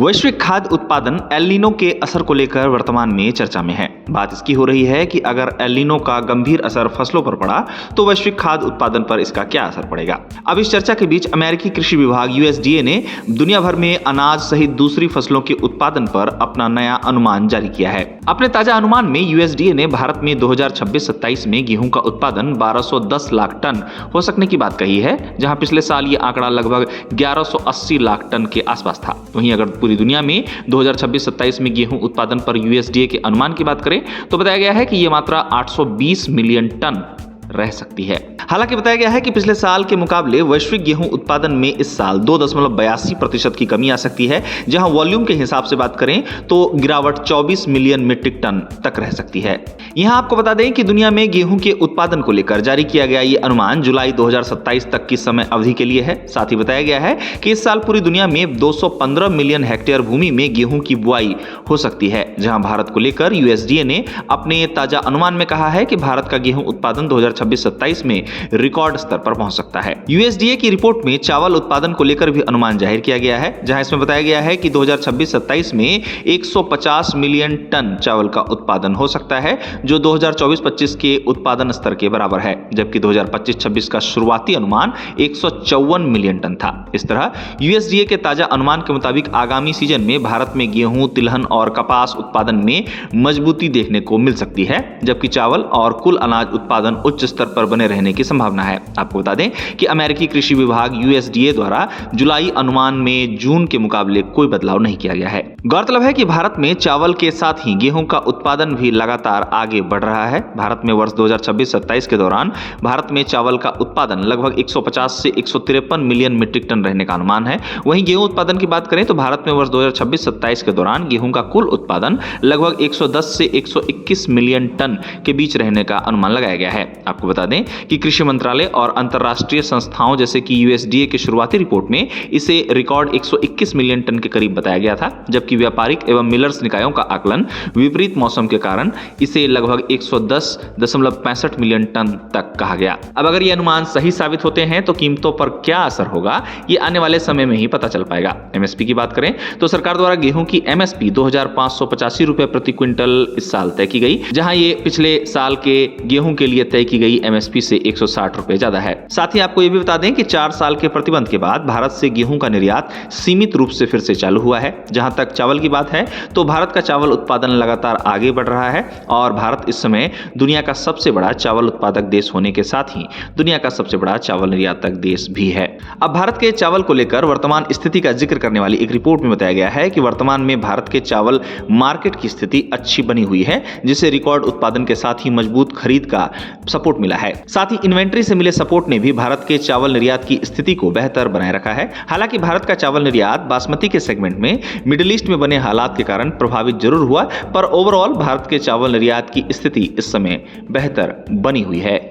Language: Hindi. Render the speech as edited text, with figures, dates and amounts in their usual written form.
वैश्विक खाद्य उत्पादन एल नीनो के असर को लेकर वर्तमान में चर्चा में है। बात इसकी हो रही है कि अगर एल नीनो का गंभीर असर फसलों पर पड़ा तो वैश्विक खाद्य उत्पादन पर इसका क्या असर पड़ेगा। अब इस चर्चा के बीच अमेरिकी कृषि विभाग यूएसडीए ने दुनिया भर में अनाज सहित दूसरी फसलों के उत्पादन पर अपना नया अनुमान जारी किया है। अपने ताजा अनुमान में यूएसडीए ने भारत में 2026-27 में गेहूं का उत्पादन 1210 लाख टन हो सकने की बात कही है, जहां पिछले साल ये आंकड़ा लगभग 1180 लाख टन के आसपास था। वहीं अगर पूरी दुनिया में 2026-27 में गेहूं उत्पादन पर यूएसडीए के अनुमान की बात करें तो बताया गया है कि यह मात्रा 820 मिलियन टन रह सकती है। हालांकि बताया गया है कि पिछले साल के मुकाबले वैश्विक गेहूं उत्पादन में इस साल 2.82% की कमी आ सकती है, जहां वॉल्यूम के हिसाब से बात करें तो गिरावट 24 मिलियन मीट्रिक टन तक रह सकती है। यहां आपको बता दें कि दुनिया में गेहूं के उत्पादन को लेकर जारी किया गया ये अनुमान जुलाई 2027 तक की समय अवधि के लिए है। साथ ही बताया गया है कि इस साल पूरी दुनिया में 215 मिलियन हेक्टेयर भूमि में गेहूं की बुआई हो सकती है, जहां भारत को लेकर यूएसडीए ने अपने ताजा अनुमान में कहा है कि भारत का गेहूं उत्पादन 2026-27 में रिकॉर्ड स्तर पर पहुंच सकता है। यूएसडीए की रिपोर्ट में चावल उत्पादन को लेकर भी अनुमान जाहिर किया गया है, जहां इसमें बताया गया है कि 2026-27 में 150 मिलियन टन चावल का उत्पादन हो सकता है, जो 2024-25 के उत्पादन स्तर के बराबर है, जबकि 2025-26 का शुरुआती अनुमान 154 मिलियन टन था। इस तरह यूएसडीए के ताजा अनुमान के मुताबिक आगामी सीजन में भारत में गेहूं, तिलहन और कपास उत्पादन में मजबूती देखने को मिल सकती है, जबकि चावल और कुल अनाज उत्पादन उच्च स्तर पर बने रहने की संभावना है। आपको बता दें कि अमेरिकी कृषि विभाग यूएसडीए द्वारा जुलाई अनुमान में जून के मुकाबले कोई बदलाव नहीं किया गया है। गौरतलब है कि भारत में चावल के साथ ही गेहूं का उत्पादन भी लगातार आगे बढ़ रहा है। भारत में वर्ष 2026-27 के दौरान भारत में चावल का उत्पादन लगभग 150 से 153 मिलियन मीट्रिक टन रहने का अनुमान है। वहीं गेहूं उत्पादन की बात करें तो भारत में वर्ष 2026-27 के दौरान गेहूं का कुल उत्पादन लगभग 110 से 121 मिलियन टन के बीच रहने का अनुमान लगाया गया है। आपको बता दें कि कृषि मंत्रालय और अंतर्राष्ट्रीय संस्थाओं जैसे कि यूएसडीए की शुरुआती रिपोर्ट में इसे रिकॉर्ड 121 मिलियन टन के करीब बताया गया था, जबकि व्यापारिक एवं मिलर्स निकायों का आकलन विपरीत मौसम के कारण इसे लगभग 110.65 मिलियन टन तक कहा गया। अब अगर ये अनुमान सही साबित होते हैं तो कीमतों पर क्या असर होगा, ये आने वाले समय में ही पता चल पाएगा। एमएसपी की बात करें तो सरकार द्वारा गेहूं की एमएसपी 2585 रुपए प्रति क्विंटल इस साल तय की गई, जहां ये पिछले साल के गेहूं के लिए तय की गई एमएसपी से 160 रुपए ज्यादा है। साथ ही आपको यह भी बता दें कि 4 साल के प्रतिबंध के बाद भारत से गेहूं का निर्यात सीमित रूप से फिर से चालू हुआ है। जहां तक चावल की बात है तो भारत का चावल उत्पादन लगातार आगे बढ़ रहा है और भारत इस समय दुनिया का सबसे बड़ा चावल उत्पादक देश होने के साथ ही दुनिया का सबसे बड़ा चावल निर्यातक देश भी है। अब भारत के चावल को लेकर वर्तमान स्थिति का जिक्र करने वाली एक रिपोर्ट में बताया गया है कि वर्तमान में भारत के चावल मार्केट की स्थिति अच्छी बनी हुई है, जिसे रिकॉर्ड उत्पादन के साथ ही मजबूत खरीद का सपोर्ट मिला है। साथ ही इन्वेंट्री से मिले सपोर्ट ने भी भारत के चावल निर्यात की स्थिति को बेहतर बनाए रखा है। हालांकि भारत का चावल निर्यात बासमती के सेगमेंट में मिडिल ईस्ट में बने हालात के कारण प्रभावित जरूर हुआ, पर ओवरऑल भारत के चावल निर्यात की स्थिति इस समय बेहतर बनी हुई है।